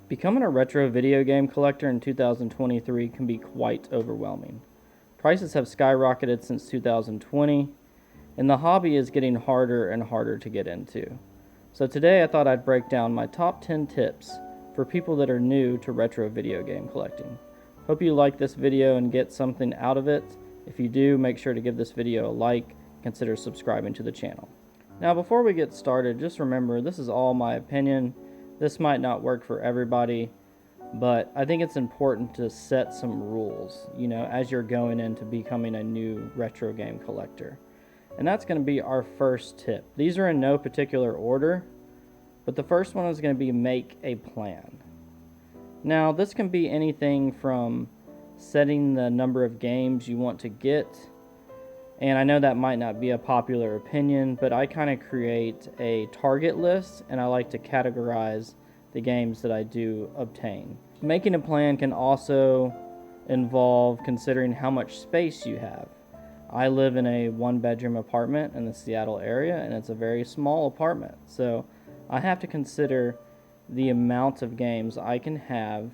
Becoming a retro video game collector in 2023 can be quite overwhelming. Prices have skyrocketed since 2020, and the hobby is getting harder and harder to get into. So today I thought I'd break down my top 10 tips for people that are new to retro video game collecting. Hope you like this video and get something out of it. If you do, make sure to give this video a like, consider subscribing to the channel. Now before we get started, just remember this is all my opinion. This might not work for everybody, but I think it's important to set some rules, as you're going into becoming a new retro game collector. And that's going to be our first tip. These are in no particular order, but the first one is going to be make a plan. Now, this can be anything from setting the number of games you want to get, and I know that might not be a popular opinion, but I kind of create a target list, and I like to categorize the games that I do obtain. Making a plan can also involve considering how much space you have. I live in a one-bedroom apartment in the Seattle area, and it's a very small apartment, so I have to consider the amount of games I can have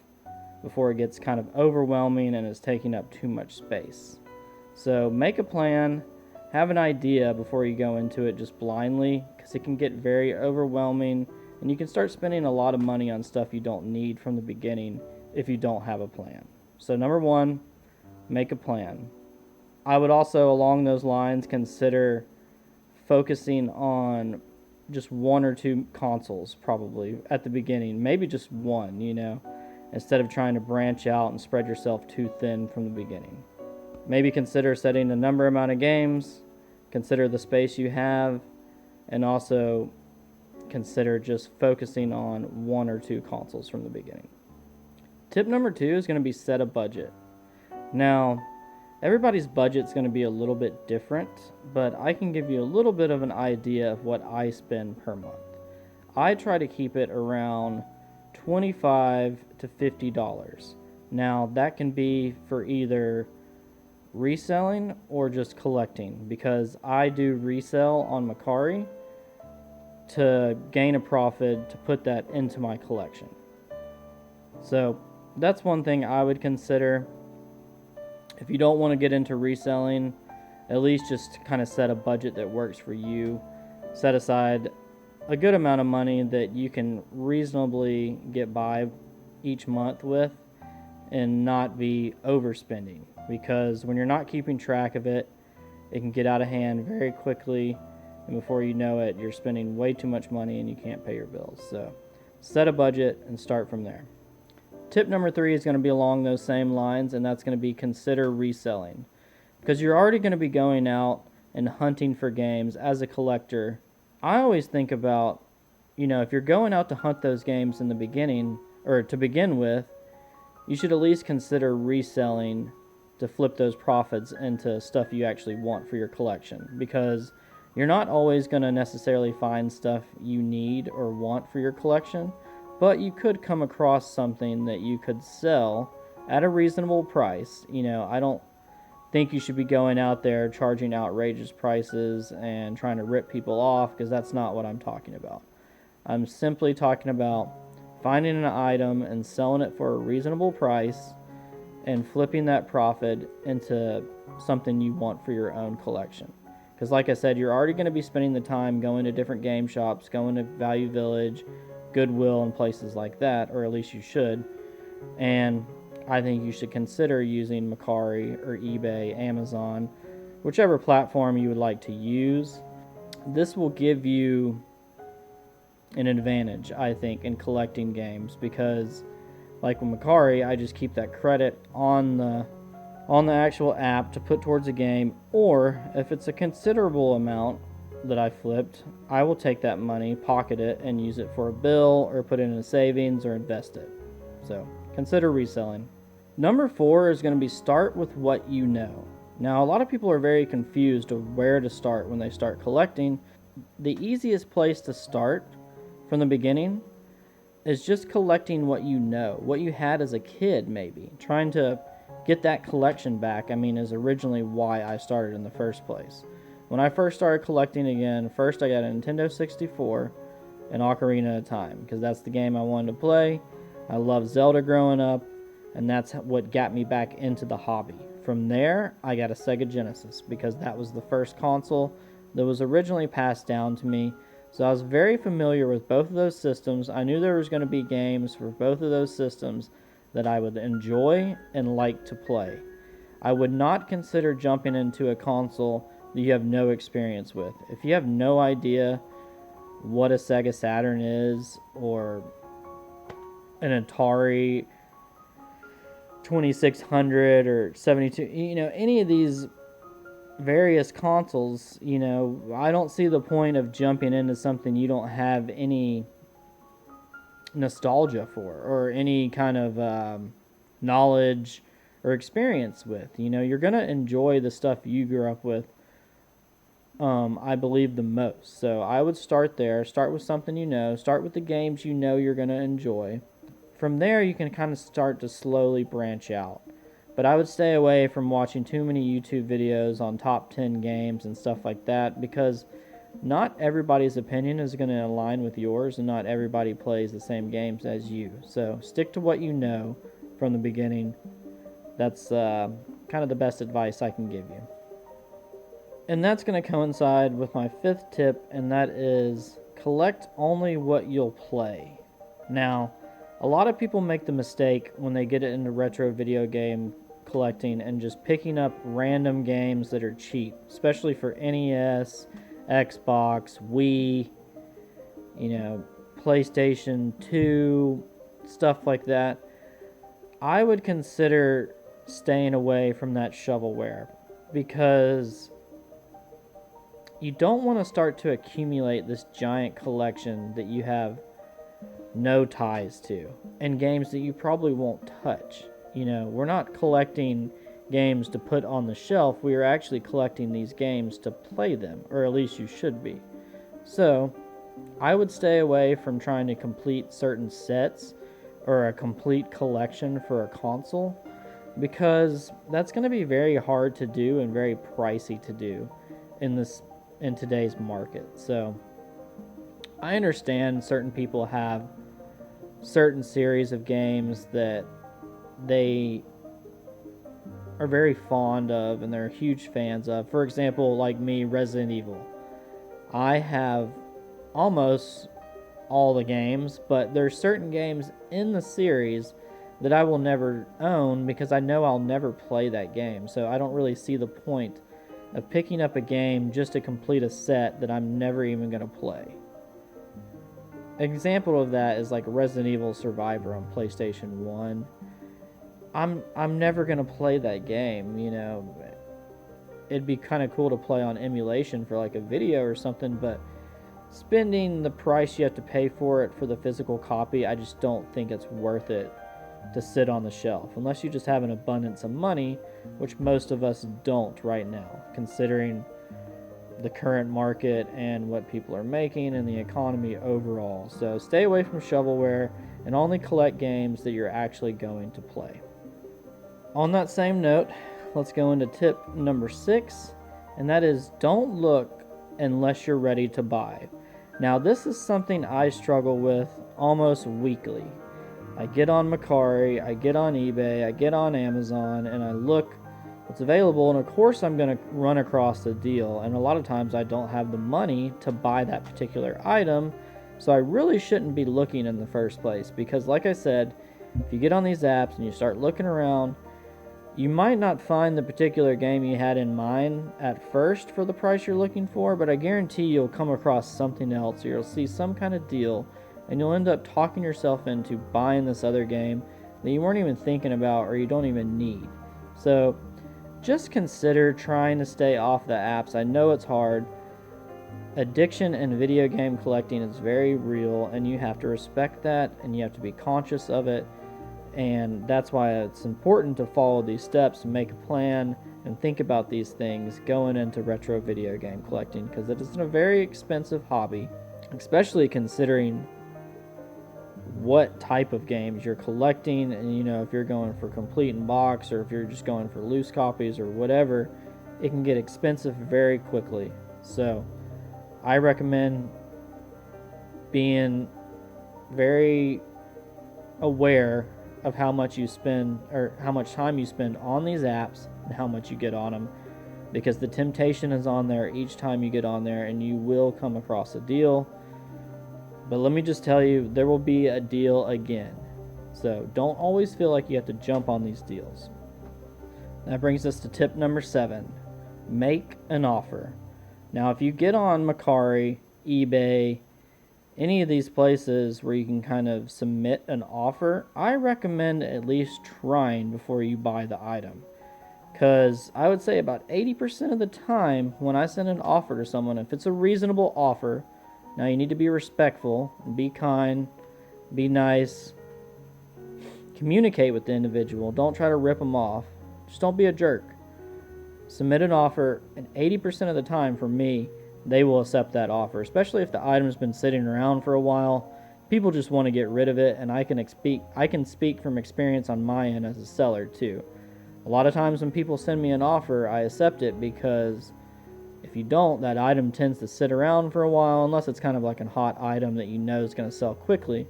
before it gets kind of overwhelming and is taking up too much space. So make a plan, have an idea before you go into it just blindly, because it can get very overwhelming and you can start spending a lot of money on stuff you don't need from the beginning if you don't have a plan. So number one, make a plan. I would also, along those lines, consider focusing on just one or two consoles probably at the beginning, maybe just one, instead of trying to branch out and spread yourself too thin from the beginning. Maybe consider setting the number amount of games, consider the space you have, and also consider just focusing on one or two consoles from the beginning. Tip number 2 is going to be set a budget. Now, everybody's budget is going to be a little bit different, but I can give you a little bit of an idea of what I spend per month. I try to keep it around $25 to $50. Now, that can be for either reselling or just collecting, because I do resell on MERCARI to gain a profit to put that into my collection. So that's one thing I would consider. If you don't want to get into reselling, at least just kind of set a budget that works for you. Set aside a good amount of money that you can reasonably get by each month with and not be overspending, because when you're not keeping track of it, it can get out of hand very quickly, and before you know it, you're spending way too much money and you can't pay your bills. So set a budget and start from there. Tip number 3 is going to be along those same lines, and that's going to be consider reselling, because you're already going to be going out and hunting for games as a collector. I always think about, if you're going out to hunt those games in the beginning, or to begin with, you should at least consider reselling to flip those profits into stuff you actually want for your collection, because you're not always going to necessarily find stuff you need or want for your collection, but you could come across something that you could sell at a reasonable price. I don't think you should be going out there charging outrageous prices and trying to rip people off, because that's not what I'm talking about. I'm simply talking about finding an item and selling it for a reasonable price and flipping that profit into something you want for your own collection. Because like I said, you're already going to be spending the time going to different game shops, going to Value Village, Goodwill, and places like that, or at least you should. And I think you should consider using MERCARI or eBay, Amazon, whichever platform you would like to use. This will give you an advantage, I think, in collecting games, because like with MERCARI, I just keep that credit on the actual app to put towards a game, or if it's a considerable amount that I flipped, I will take that money, pocket it, and use it for a bill or put it in a savings or invest it. So consider reselling. Number 4 is going to be start with what you know. Now, a lot of people are very confused of where to start when they start collecting. The easiest place to start from the beginning is just collecting what you know, what you had as a kid maybe. Trying to get that collection back, is originally why I started in the first place. When I first started collecting again, first I got a Nintendo 64 and Ocarina of Time, because that's the game I wanted to play. I loved Zelda growing up, and that's what got me back into the hobby. From there, I got a Sega Genesis because that was the first console that was originally passed down to me. So I was very familiar with both of those systems. I knew there was going to be games for both of those systems that I would enjoy and like to play. I would not consider jumping into a console that you have no experience with. If you have no idea what a Sega Saturn is, or an Atari 2600 or 72, any of these various consoles, I don't see the point of jumping into something you don't have any nostalgia for or any kind of knowledge or experience with. You're going to enjoy the stuff you grew up with, I believe, the most. So I would start there. Start with something start with the games you're going to enjoy. From there, you can kind of start to slowly branch out. But I would stay away from watching too many YouTube videos on top 10 games and stuff like that, because not everybody's opinion is going to align with yours, and not everybody plays the same games as you. So stick to what you know from the beginning. That's kind of the best advice I can give you. And that's going to coincide with my fifth tip, and that is collect only what you'll play. Now, a lot of people make the mistake when they get into retro video game collecting and just picking up random games that are cheap, especially for NES, Xbox, Wii, PlayStation 2, stuff like that. I would consider staying away from that shovelware, because you don't want to start to accumulate this giant collection that you have no ties to, and games that you probably won't touch. We're not collecting games to put on the shelf. We are actually collecting these games to play them, or at least you should be. So I would stay away from trying to complete certain sets or a complete collection for a console, because that's going to be very hard to do and very pricey to do in today's market. So I understand certain people have certain series of games that they are very fond of and they're huge fans of. For example, like me, Resident Evil. I have almost all the games, but there's certain games in the series that I will never own because I know I'll never play that game. So I don't really see the point of picking up a game just to complete a set that I'm never even going to play. An example of that is like Resident Evil Survivor on PlayStation 1. I'm never going to play that game, It'd be kind of cool to play on emulation for like a video or something, but spending the price you have to pay for it for the physical copy, I just don't think it's worth it to sit on the shelf, unless you just have an abundance of money, which most of us don't right now, considering the current market and what people are making and the economy overall. So stay away from shovelware and only collect games that you're actually going to play. On that same note, let's go into tip number 6, and that is don't look unless you're ready to buy. Now, this is something I struggle with almost weekly. I get on MERCARI, I get on eBay, I get on Amazon, and I look what's available, and of course I'm going to run across a deal, and a lot of times I don't have the money to buy that particular item, so I really shouldn't be looking in the first place, because like I said, if you get on these apps and you start looking around, you might not find the particular game you had in mind at first for the price you're looking for, but I guarantee you'll come across something else, or you'll see some kind of deal, and you'll end up talking yourself into buying this other game that you weren't even thinking about or you don't even need. So just consider trying to stay off the apps. I know it's hard. Addiction in video game collecting is very real, and you have to respect that, and you have to be conscious of it. And that's why it's important to follow these steps and make a plan and think about these things going into retro video game collecting, because it is a very expensive hobby, especially considering what type of games you're collecting. And if you're going for complete in box, or if you're just going for loose copies or whatever, it can get expensive very quickly. So I recommend being very aware of how much you spend or how much time you spend on these apps and how much you get on them, because the temptation is on there each time you get on there and you will come across a deal. But let me just tell you, there will be a deal again. So don't always feel like you have to jump on these deals. That brings us to tip number 7. Make an offer. Now, if you get on MERCARI, eBay, any of these places where you can kind of submit an offer, I recommend at least trying before you buy the item. Because I would say about 80% of the time when I send an offer to someone, if it's a reasonable offer, now you need to be respectful, be kind, be nice, communicate with the individual. Don't try to rip them off. Just don't be a jerk. Submit an offer, and 80% of the time for me, they will accept that offer, especially if the item's been sitting around for a while. People just want to get rid of it, and I can speak from experience on my end as a seller too. A lot of times when people send me an offer, I accept it, because if you don't, that item tends to sit around for a while, unless it's kind of like a hot item that you know is going to sell quickly.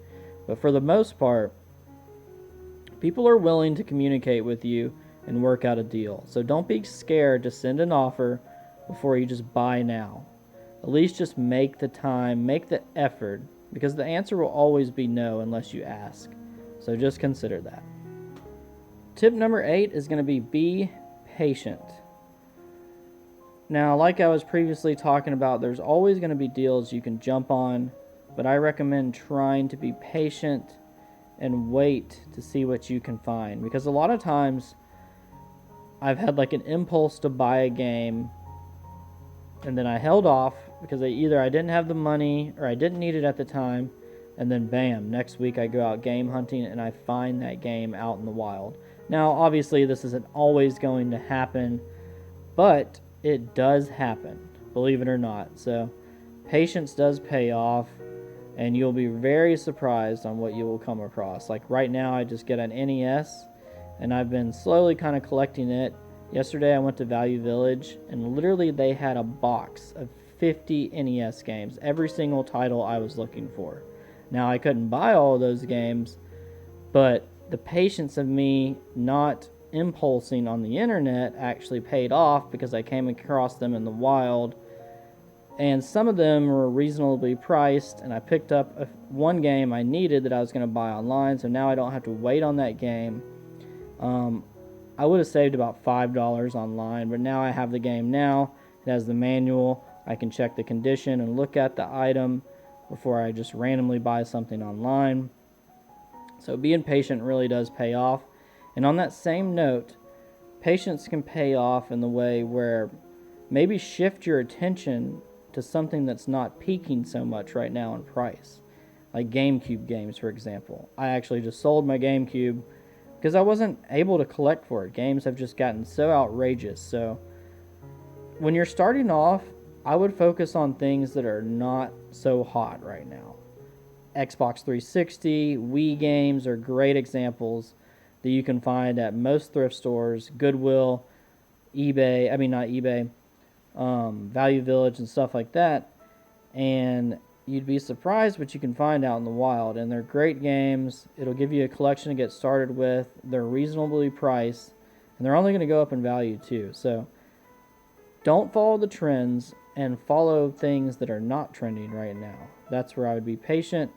But for the most part, people are willing to communicate with you and work out a deal. So don't be scared to send an offer before you just buy now. At least just make the time, make the effort, because the answer will always be no unless you ask. So just consider that. Tip number 8 is going to be patient. Now, like I was previously talking about, there's always going to be deals you can jump on, but I recommend trying to be patient and wait to see what you can find. Because a lot of times I've had like an impulse to buy a game, and then I held off because either I didn't have the money or I didn't need it at the time, and then bam, next week I go out game hunting and I find that game out in the wild. Now, obviously this isn't always going to happen, but it does happen, believe it or not. So patience does pay off, and you'll be very surprised on what you will come across. Like right now, I just get an NES, and I've been slowly kind of collecting it. Yesterday I went to Value Village, and literally they had a box of 50 NES games, every single title I was looking for. Now, I couldn't buy all of those games, but the patience of me not impulsing on the internet actually paid off, because I came across them in the wild, and some of them were reasonably priced, and I picked up one game I needed that I was going to buy online, so now I don't have to wait on that game. I would have saved about $5 online, but now I have the game now. It has the manual. I can check the condition and look at the item before I just randomly buy something online. So being patient really does pay off. And on that same note, patience can pay off in the way where maybe shift your attention to something that's not peaking so much right now in price. Like GameCube games, for example. I actually just sold my GameCube because I wasn't able to collect for it. Games have just gotten so outrageous. So when you're starting off, I would focus on things that are not so hot right now. Xbox 360, Wii games are great examples that you can find at most thrift stores, Goodwill, Value Village and stuff like that. And you'd be surprised what you can find out in the wild. And they're great games. It'll give you a collection to get started with. They're reasonably priced, and they're only going to go up in value too. So don't follow the trends and follow things that are not trending right now. That's where I would be patient.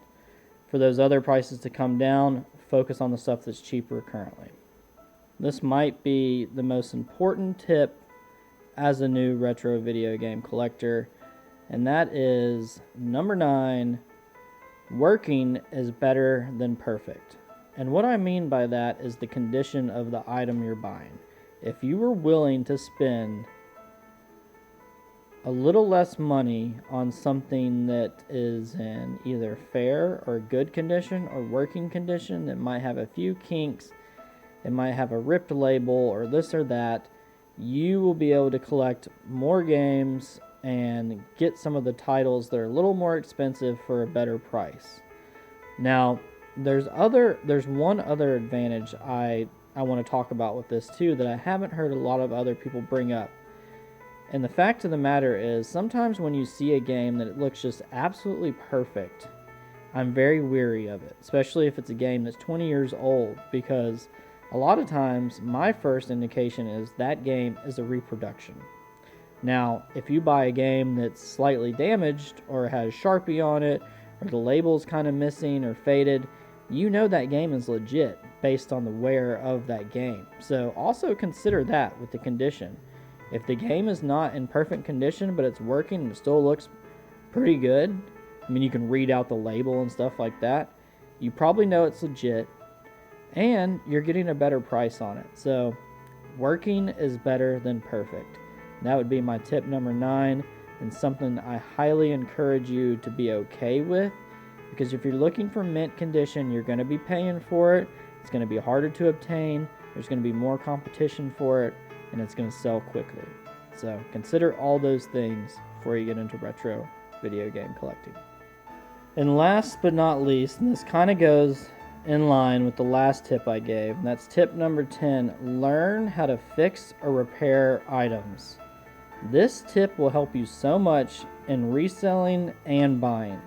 For those other prices to come down, focus on the stuff that's cheaper currently. This might be the most important tip as a new retro video game collector, and that is number 9, working is better than perfect. And what I mean by that is the condition of the item you're buying. If you were willing to spend a little less money on something that is in either fair or good condition or working condition, that might have a few kinks, it might have a ripped label or this or that, you will be able to collect more games and get some of the titles that are a little more expensive for a better price. Now, there's one other advantage I want to talk about with this too that I haven't heard a lot of other people bring up. And the fact of the matter is, sometimes when you see a game that it looks just absolutely perfect, I'm very weary of it, especially if it's a game that's 20 years old, because a lot of times my first indication is that game is a reproduction. Now, if you buy a game that's slightly damaged or has Sharpie on it, or the label's kind of missing or faded, you know that game is legit based on the wear of that game. So also consider that with the condition. If the game is not in perfect condition, but it's working and it still looks pretty good, I mean, you can read out the label and stuff like that, you probably know it's legit, and you're getting a better price on it. So working is better than perfect. That would be my tip number 9, and something I highly encourage you to be okay with, because if you're looking for mint condition, you're going to be paying for it. It's going to be harder to obtain. There's going to be more competition for it, and it's going to sell quickly. So consider all those things before you get into retro video game collecting. And last but not least, and this kind of goes in line with the last tip I gave, and that's tip number 10, learn how to fix or repair items. This tip will help you so much in reselling and buying.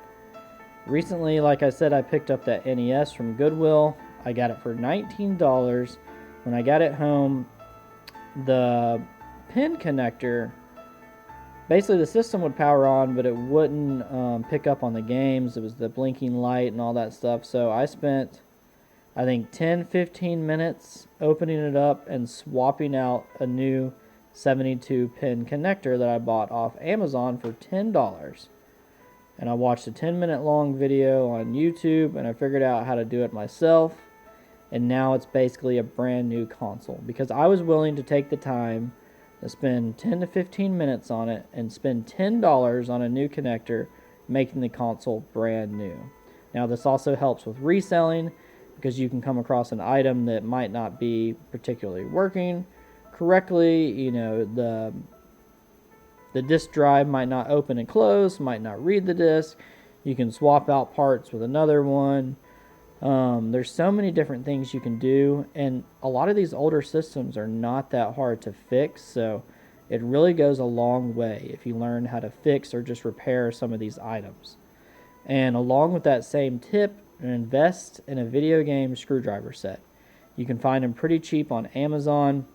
Recently, like I said, I picked up that NES from Goodwill. I got it for $19. When I got it home, the pin connector, basically the system would power on, but it wouldn't pick up on the games. It was the blinking light and all that stuff. So I spent, I think, 10-15 minutes opening it up and swapping out a new 72 pin connector that I bought off Amazon for $10. And I watched a 10-minute long video on YouTube, and I figured out how to do it myself. And now it's basically a brand new console, because I was willing to take the time to spend 10 to 15 minutes on it and spend $10 on a new connector, making the console brand new. Now this also helps with reselling, because you can come across an item that might not be particularly working correctly. You know, the disk drive might not open and close, might not read the disk. You can swap out parts with another one. There's so many different things you can do, and a lot of these older systems are not that hard to fix, so it really goes a long way if you learn how to fix or just repair some of these items. And along with that same tip, invest in a video game screwdriver set. You can find them pretty cheap on Amazon,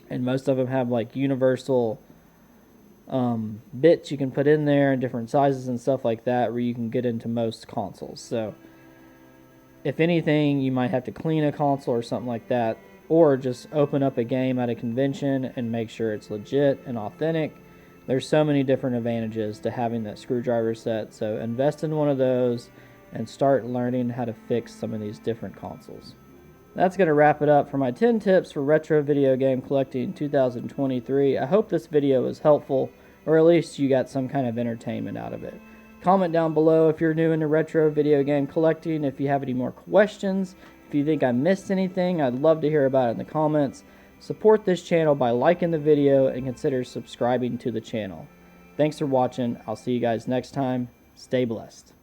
and most of them have like universal bits you can put in there in different sizes and stuff like that, where you can get into most consoles. So if anything, you might have to clean a console or something like that, or just open up a game at a convention and make sure it's legit and authentic. There's so many different advantages to having that screwdriver set, so invest in one of those and start learning how to fix some of these different consoles. That's going to wrap it up for my 10 tips for retro video game collecting 2023. I hope this video was helpful, or at least you got some kind of entertainment out of it. Comment down below if you're new into retro video game collecting, if you have any more questions, if you think I missed anything. I'd love to hear about it in the comments. Support this channel by liking the video and consider subscribing to the channel. Thanks for watching. I'll see you guys next time. Stay blessed.